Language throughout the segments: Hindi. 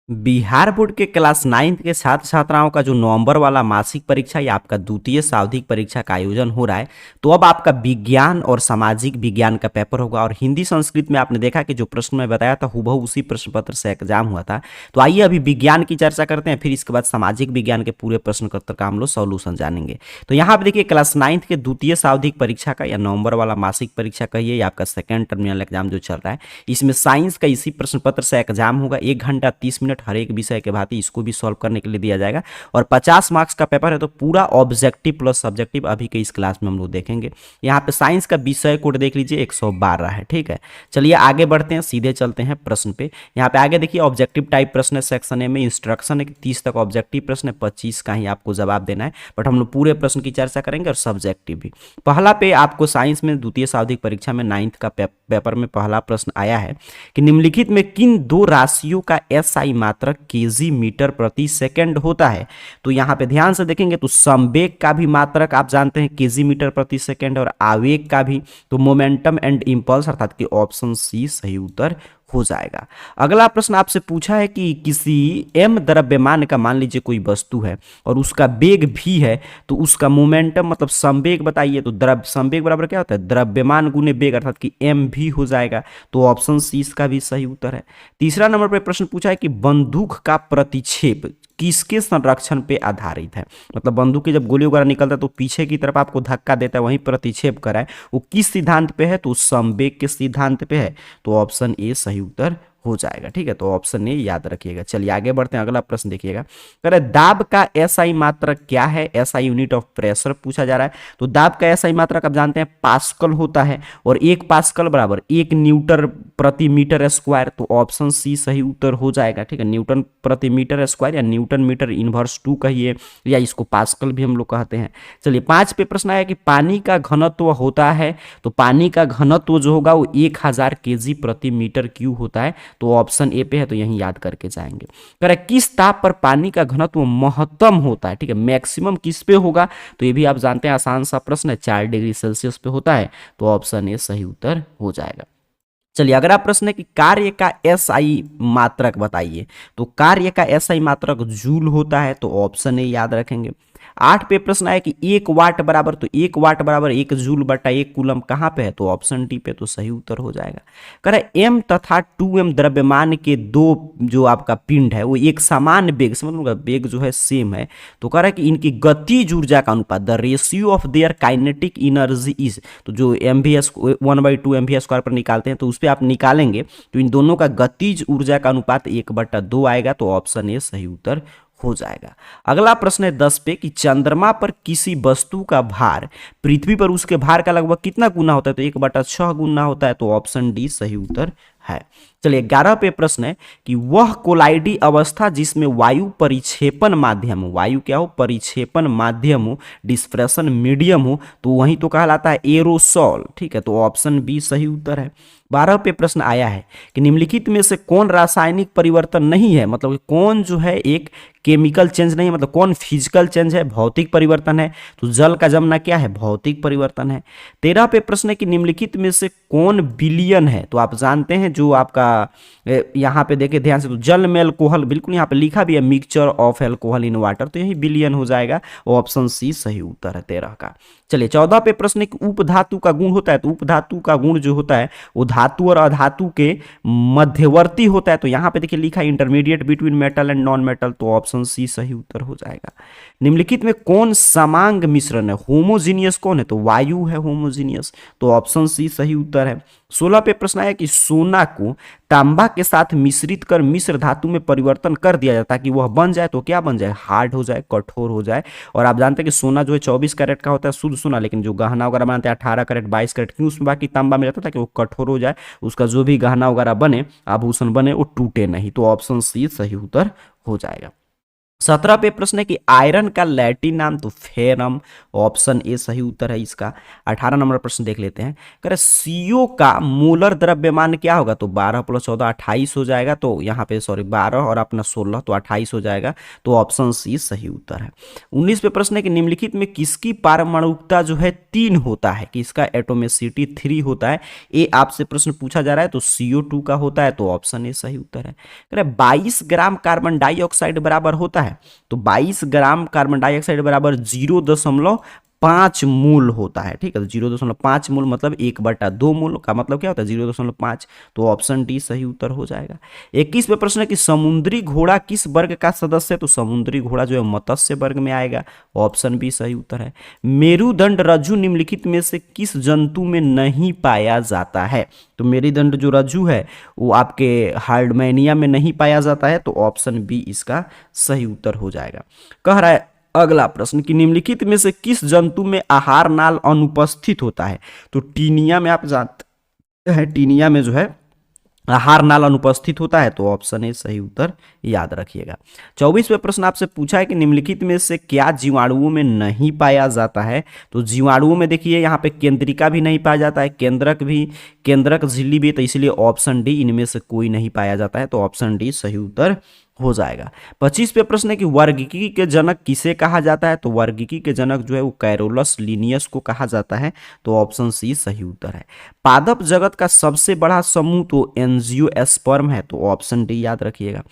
बिहार बोर्ड के क्लास 9th के छात्र छात्राओं का जो नवंबर वाला मासिक परीक्षा या आपका द्वितीय सावधिक परीक्षा का आयोजन हो रहा है। तो अब आपका विज्ञान और सामाजिक विज्ञान का पेपर होगा और हिंदी संस्कृत में आपने देखा कि जो प्रश्न मैं बताया था हूबहू उसी प्रश्न पत्र से एग्जाम हुआ था। तो आइए अभी विज्ञान की चर्चा करते हैं, फिर इसके बाद सामाजिक विज्ञान के पूरे प्रश्न पत्र का हम लोग सॉल्यूशन जानेंगे। तो यहाँ पे देखिए क्लास 9th के द्वितीय सावधिक परीक्षा का या नवंबर वाला मासिक परीक्षा कहिए या आपका सेकेंड टर्मिनल एग्जाम जो चल रहा है, इसमें साइंस का इसी प्रश्न पत्र से एग्जाम होगा। 1 घंटा 30 मिनट हर एक विषय के भांति इसको भी सॉल्व करने के लिए दिया जाएगा और 50 मार्क्स का पेपर है। तो पूरा ऑब्जेक्टिव प्लस सब्जेक्टिव अभी के इस क्लास में हम लोग देखेंगे। यहाँ पे साइंस का विषय कोड देख लीजिए 112 है, ठीक है। चलिए आगे बढ़ते हैं, सीधे चलते हैं प्रश्न पे। यहाँ पे आगे देखिए ऑब्जेक्टिव टाइप प्रश्न है, सेक्शन ए में इंस्ट्रक्शन है कि 30 तक ऑब्जेक्टिव प्रश्न है, 25 का ही आपको जवाब देना है। बट हम लोग पूरे प्रश्न की चर्चा करेंगे और सब्जेक्टिव भी। पहला पे आपको साइंस में द्वितीय सावधिक परीक्षा में 9th का पेपर में पहला प्रश्न आया है कि निम्नलिखित में किन दो राशियों का एसआई मात्रक केजी मीटर प्रति सेकंड होता है। तो यहाँ पे ध्यान से देखेंगे तो संवेग का भी मात्रक आप जानते हैं केजी मीटर प्रति सेकंड और आवेग का भी, तो मोमेंटम एंड इंपल्स अर्थात कि ऑप्शन सी सही उत्तर हो जाएगा। अगला प्रश्न आपसे पूछा है कि किसी m द्रव्यमान का मान लीजिए कोई वस्तु है और उसका वेग भी है, तो उसका मोमेंटम मतलब संवेग बताइए। तो संवेग बराबर क्या होता है, द्रव्यमान गुने वेग अर्थात कि m भी हो जाएगा। तो ऑप्शन सी इसका भी सही उत्तर है। तीसरा नंबर पर प्रश्न पूछा है कि बंदूक का प्रतिक्षेप किसके संरक्षण पे आधारित है। मतलब बंदूक की जब गोली वगैरह निकलता है तो पीछे की तरफ आपको धक्का देता है, वहीं प्रतिक्षेप कराए, वो किस सिद्धांत पे है, तो संवेग के सिद्धांत पे है। तो ऑप्शन ए सही उत्तर हो जाएगा, ठीक है। तो ऑप्शन ए याद रखिएगा। चलिए आगे बढ़ते हैं, अगला प्रश्न देखिएगा। कह रहे दाब का एसआई मात्रक क्या है, एसआई यूनिट ऑफ प्रेशर पूछा जा रहा है। तो दाब का एसआई मात्रक आप जानते हैं पास्कल होता है और 1 पास्कल बराबर 1 न्यूटन प्रति मीटर स्क्वायर। तो ऑप्शन सी सही उत्तर हो जाएगा, ठीक है। न्यूटन प्रति मीटर स्क्वायर या न्यूटन मीटर इनवर्स 2 कहिए या इसको पास्कल भी हम लोग कहते हैं। चलिए 5 पे प्रश्न आया कि पानी का घनत्व होता है। तो पानी का घनत्व जो होगा वो 1000 केजी प्रति मीटर क्यूब होता है। तो ऑप्शन ए पे है, तो यही याद करके जाएंगे। कह रहा है किस ताप पर पानी का घनत्व महत्तम होता है, ठीक है। मैक्सिमम किस पे होगा, तो ये भी आप जानते हैं, आसान सा प्रश्न है, 4 डिग्री सेल्सियस पे होता है। तो ऑप्शन ए सही उत्तर हो जाएगा। चलिए अगला प्रश्न है कि कार्य का एसआई मात्रक बताइए। तो कार्य का एसआई मात्रक जूल होता है। तो ऑप्शन ए याद रखेंगे। 8 पे प्रश्न आया कि 1 वाट बराबर, तो 1 वाट बराबर 1 जूल बटा 1 कूलम कहाँ पे है, तो ऑप्शन डी पे, तो सही उत्तर हो जाएगा। कह रहा है m तथा 2m द्रव्यमान के दो जो आपका पिंड है वो एक समान वेग से, मतलब वेग जो है सेम है। तो कह रहा है कि इनकी गतिज ऊर्जा का अनुपात the ratio of their kinetic energy is, तो जो mvs 1/2 mv स्क्वायर पर निकालते हैं तो उस पर आप निकालेंगे तो इन दोनों का गतिज ऊर्जा का अनुपात 1/2 आएगा। तो ऑप्शन ए सही उत्तर हो जाएगा। अगला प्रश्न है 10 पे कि चंद्रमा पर किसी वस्तु का भार पृथ्वी पर उसके भार का लगभग कितना गुना होता है, तो 1/6 गुना होता है। तो ऑप्शन डी सही उत्तर है। चलिए 11 पे प्रश्न है कि वह कोलाइडी अवस्था जिसमें वायु परिक्षेपण माध्यम हो, वायु क्या हो, परिक्षेपण माध्यम हो, डिस्पर्शन मीडियम हो, तो वही तो कहलाता है एरोसॉल, ठीक है। तो ऑप्शन बी सही उत्तर है। 12 पे प्रश्न आया है कि निम्नलिखित में से कौन रासायनिक परिवर्तन नहीं है, मतलब कौन जो है एक केमिकल चेंज नहीं है, मतलब कौन फिजिकल चेंज है, भौतिक परिवर्तन है। तो जल का जमना क्या है, भौतिक परिवर्तन है। 13 पे प्रश्न है कि निम्नलिखित में से कौन विलयन है। तो आप जानते हैं जो आपका यहाँ पे देखे ध्यान से, तो जल में अल्कोहल, बिल्कुल यहाँ पे लिखा भी है mixture of alcohol in water, तो यही विलयन हो जाएगा। ऑप्शन सी सही उत्तर है 13 का। चलिए 14 पे प्रश्न है कि उपधातु का गुण होता है। तो उपधातु का गुण जो होता है वो धातु और अधातु के मध्यवर्ती होता है। तो यहाँ पे देखिए लिखा है intermediate between metal and non metal. तो ऑप्शन सी सही उत्तर हो जाएगा। निम्नलिखित में कौन समांग मिश्रण है, होमोजीनियस कौन है, तो वायु है होमोजीनियस। तो ऑप्शन सी सही उत्तर है। 16 पे प्रश्न आया कि सोना को तांबा के साथ मिश्रित कर मिश्र धातु में परिवर्तन कर दिया जाता है कि वह बन जाए, तो क्या बन जाए, हार्ड हो जाए, कठोर हो जाए। और आप जानते हैं कि सोना जो है 24 कैरेट का होता है शुद्ध सोना, लेकिन जो गहना वगैरह बनाते हैं 18 कैरेट 22 कैरेट, क्यों उसमें बाकी तांबा में जाता था कि वो कठोर हो जाए, उसका जो भी गहना वगैरह बने, आभूषण बने, वो टूटे नहीं। तो ऑप्शन सी सही उत्तर हो जाएगा। 17 पे प्रश्न है कि आयरन का लैटिन नाम, तो फेरम, ऑप्शन ए सही उत्तर है इसका। 18 नंबर प्रश्न देख लेते हैं। कह रहे सीओ का मोलर द्रव्यमान क्या होगा, तो 12 + 14 28 हो जाएगा, तो यहाँ पे सॉरी 12 और अपना 16 तो 28 हो जाएगा, तो ऑप्शन सी सही उत्तर है। 19 पे प्रश्न है कि निम्नलिखित में किसकी पारमाणुकता जो है 3 होता है, कि इसका एटोमिसिटी 3 होता है। ए आपसे प्रश्न पूछा जा रहा है, तो CO2 का होता है, तो ऑप्शन ए सही उत्तर है। कह रहे 22 ग्राम कार्बन डाइऑक्साइड बराबर होता है, तो 22 ग्राम कार्बन डाइऑक्साइड बराबर 0.5 मूल होता है। ठीक है, तो 0.5 मूल मतलब 1/2 मूल का मतलब क्या होता है 0.5, तो ऑप्शन डी सही उत्तर हो जाएगा। 21 पे प्रश्न है कि समुद्री घोड़ा किस वर्ग का सदस्य है, तो समुद्री घोड़ा जो है मत्स्य वर्ग में आएगा, ऑप्शन बी सही उत्तर है। मेरुदंड रज्जु निम्नलिखित में से किस जंतु में नहीं पाया जाता है, तो मेरुदंड जो रज्जु है वो आपके हार्डमैनिया में नहीं पाया जाता है, तो ऑप्शन बी इसका सही उत्तर हो जाएगा। कह रहा है अगला प्रश्न कि निम्नलिखित में से किस जंतु में आहार नाल अनुपस्थित होता है, तो टीनिया में आप जानते हैं टीनिया में जो है आहार नाल अनुपस्थित होता है, तो ऑप्शन ए सही उत्तर याद रखिएगा। 24 पे प्रश्न आपसे पूछा है कि निम्नलिखित में से क्या जीवाणुओं में नहीं पाया जाता है, तो जीवाणुओं में देखिए यहाँ पे केंद्रिका भी नहीं पाया जाता है, केंद्रक भी, केंद्रक झिल्ली भी, तो इसलिए ऑप्शन डी इनमें से कोई नहीं पाया जाता है, तो ऑप्शन डी सही उत्तर हो जाएगा। 25 पे प्रश्न है कि वर्गिकी के जनक किसे कहा जाता है, तो वर्गिकी के जनक जो है वो कैरोलस लिनियस को कहा जाता है, तो ऑप्शन सी सही उत्तर है। पादप जगत का सबसे बड़ा समूह तो एंजियोस्पर्म है, तो ऑप्शन डी याद रखिएगा।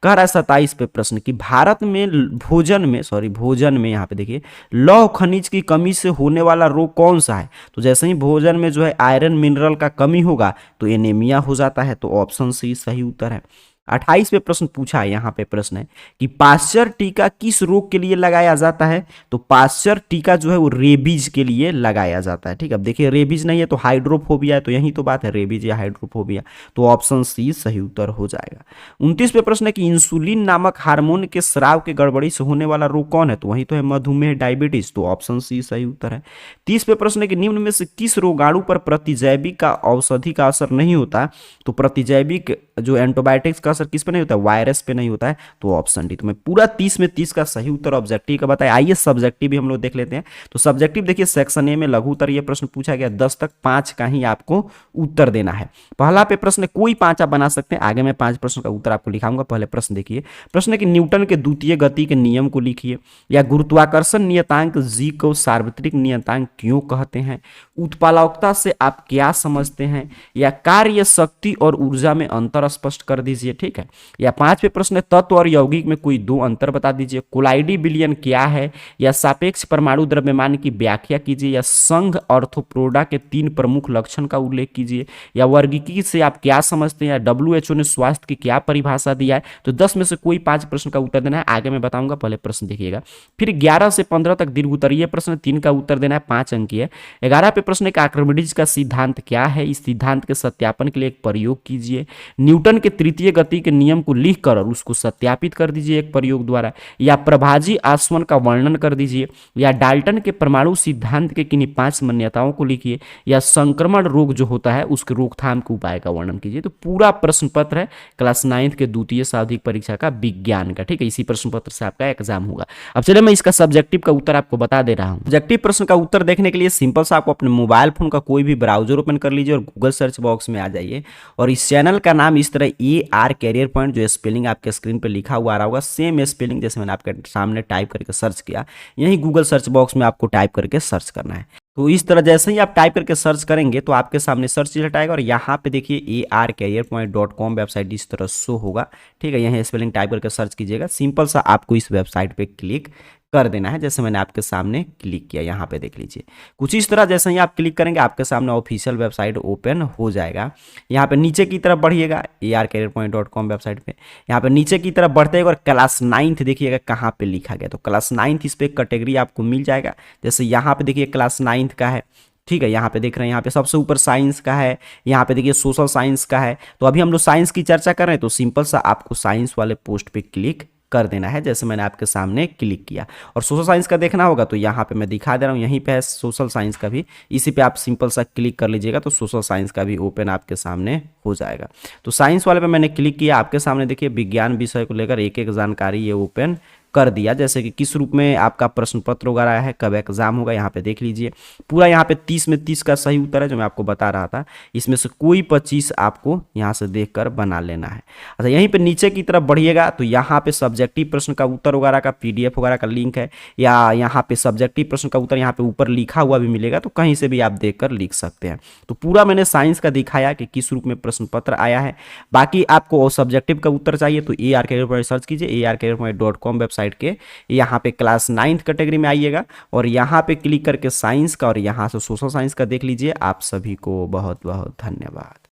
कह रहा है 27 पे प्रश्न कि भारत में भोजन में यहाँ पे देखिए लौह खनिज की कमी से होने वाला रोग कौन सा है, तो जैसे ही भोजन में जो है आयरन मिनरल का कमी होगा तो एनीमिया हो जाता है, तो ऑप्शन सी सही उत्तर है। 28 पे प्रश्न पूछा है, यहाँ पे प्रश्न है कि पाश्चर टीका किस रोग के लिए लगाया जाता है, तो पाश्चर टीका जो है वो रेबीज के लिए लगाया जाता है। ठीक है, अब देखिए रेबीज नहीं है तो हाइड्रोफोबिया है, तो यही तो बात है रेबीज या हाइड्रोफोबिया, तो ऑप्शन सी सही उत्तर हो जाएगा। 29 पे प्रश्न है कि इंसुलिन नामक हार्मोन के स्राव के गड़बड़ी से होने वाला रोग कौन है, तो वही तो है मधुमेह डायबिटीज, तो ऑप्शन सी सही उत्तर है। 30 पे प्रश्न है कि निम्न में से किस रोगाणु पर प्रतिजैविक का औषधि का असर नहीं होता, तो प्रतिजैविक जो एंटीबायोटिक्स का असर किस पे नहीं होता है, वायरस पे नहीं होता है, तो ऑप्शन डी। तो मैं पूरा 30 में 30 का सही उत्तर ऑब्जेक्टिव का बताया। आइए सब्जेक्टिव भी हम लोग देख लेते हैं। तो सब्जेक्टिव देखिए सेक्शन ए में लघु उत्तर ये प्रश्न पूछा गया, 10 तक 5 का ही आपको उत्तर देना है। पहला पे प्रश्न कोई 5 आप बना सकते हैं, आगे मैं 5 प्रश्न का उत्तर आपको लिखाऊंगा। पहले प्रश्न देखिए, प्रश्न है कि न्यूटन के द्वितीय गति के नियम को लिखिए, या गुरुत्वाकर्षण नियतांक जी को सार्वत्रिक नियतांक क्यों कहते हैं, उत्प्लावकता से आप क्या समझते हैं, या कार्य शक्ति और ऊर्जा में अंतर स्पष्ट कर दीजिए। ठीक है, या 5 पे प्रश्न है तत्व और यौगिक में कोई 2 अंतर बता दीजिए, कोलाइडी विलयन क्या है, या सापेक्ष परमाणु द्रव्यमान की व्याख्या कीजिए, या संघ ऑर्थोपोडा के 3 प्रमुख लक्षण का उल्लेख कीजिए, या वर्गीकी से आप क्या समझते हैं, या WHO ने स्वास्थ्य की क्या परिभाषा दिया है। तो 10 में से कोई 5 प्रश्न का उत्तर देना है, आगे मैं बताऊंगा, पहले प्रश्न देखिएगा। फिर 11 से 15 तक दीर्घ उत्तरीय प्रश्न, 3 का उत्तर देना है, 5 अंक की है। 11 पे प्रश्न है आर्किमिडीज का सिद्धांत क्या है, इस सिद्धांत के सत्यापन के लिए एक प्रयोग कीजिए। न्यूटन के तृतीय गति के नियम को लिखकर और उसको सत्यापित कर दीजिए एक प्रयोग द्वारा, या प्रभाजी आसवन का वर्णन कर दीजिए, या डाल्टन के परमाणु सिद्धांत के किन्हीं 5 मान्यताओं को लिखिए, या संक्रमण रोग जो होता है उसके रोकथाम के उपाय का वर्णन कीजिए। तो पूरा प्रश्न पत्र है क्लास 9 के द्वितीय सावधिक परीक्षा का विज्ञान का। ठीक है, इसी प्रश्न पत्र से आपका एग्जाम होगा। अब चलिए मैं इसका सब्जेक्टिव का उत्तर आपको बता दे रहा हूं। सब्जेक्टिव प्रश्न का उत्तर देखने के लिए सिंपल सा आपको अपने मोबाइल फोन का कोई भी ब्राउजर ओपन कर लीजिए और गूगल सर्च बॉक्स में आ जाइए, और इस चैनल का नाम इस तरह AR कैरियर पॉइंट, जो स्पेलिंग आपके स्क्रीन पे लिखा हुआ आ रहा होगा, सेम स्पेलिंग जैसे मैंने आपके सामने टाइप करके सर्च किया, यही गूगल सर्च बॉक्स में आपको टाइप करके सर्च करना है। तो इस तरह जैसे ही आप टाइप करके सर्च करेंगे तो आपके सामने सर्च रिजल्ट आएगा, और यहाँ पे देखिए arcareerpoint.com वेबसाइट इस तरह शो होगा। ठीक है, यही स्पेलिंग टाइप करके सर्च कीजिएगा, सिंपल सा आपको इस वेबसाइट पे क्लिक कर देना है, जैसे मैंने आपके सामने क्लिक किया, यहाँ पे देख लीजिए कुछ इस तरह। जैसे ही आप क्लिक करेंगे आपके सामने ऑफिशियल वेबसाइट ओपन हो जाएगा। यहाँ पे नीचे की तरफ बढ़िएगा, arcareerpoint.com वेबसाइट पे, यहाँ पे नीचे की तरफ बढ़ते और क्लास 9 देखिएगा कहाँ पे लिखा गया, तो क्लास 9 इस पे कैटेगरी आपको मिल जाएगा। जैसे यहाँ पे देखिए क्लास 9 का है। ठीक है, यहाँ पे देख रहे हैं, यहाँ पे सबसे ऊपर साइंस का है, यहाँ पे देखिए सोशल साइंस का है। तो अभी हम लोग साइंस की चर्चा कर रहे हैं, तो सिंपल सा आपको साइंस वाले पोस्ट पे क्लिक कर देना है, जैसे मैंने आपके सामने क्लिक किया। और सोशल साइंस का देखना होगा तो यहाँ पे मैं दिखा दे रहा हूँ, यहीं पे है सोशल साइंस का भी, इसी पे आप सिंपल सा क्लिक कर लीजिएगा तो सोशल साइंस का भी ओपन आपके सामने हो जाएगा। तो साइंस वाले पे मैंने क्लिक किया, आपके सामने देखिए विज्ञान विषय को लेकर एक एक जानकारी ये ओपन कर दिया, जैसे कि किस रूप में आपका प्रश्न पत्र वगैरह है, कब एग्जाम होगा, यहाँ पे देख लीजिए पूरा। यहाँ पे 30 में 30 का सही उत्तर है जो मैं आपको बता रहा था, इसमें से कोई 25 आपको यहाँ से देखकर बना लेना है। अच्छा, यहीं पे नीचे की तरफ बढ़िएगा तो यहाँ पे सब्जेक्टिव प्रश्न का उत्तर वगैरह का PDF वगैरह का लिंक है, या यहाँ पे सब्जेक्टिव प्रश्न का उत्तर यहाँ पे ऊपर लिखा हुआ भी मिलेगा, तो कहीं से भी आप देखकर लिख सकते हैं। तो पूरा मैंने साइंस का दिखाया कि किस रूप में प्रश्न पत्र आया है। बाकी आपको सब्जेक्टिव का उत्तर चाहिए तो AR कैरियर पॉइंट सर्च कीजिए, arcareerpoint.com वेबसाइट के यहाँ पे क्लास 9th कैटेगरी में आइएगा और यहाँ पे क्लिक करके साइंस का और यहाँ से सोशल साइंस का देख लीजिए। आप सभी को बहुत बहुत धन्यवाद।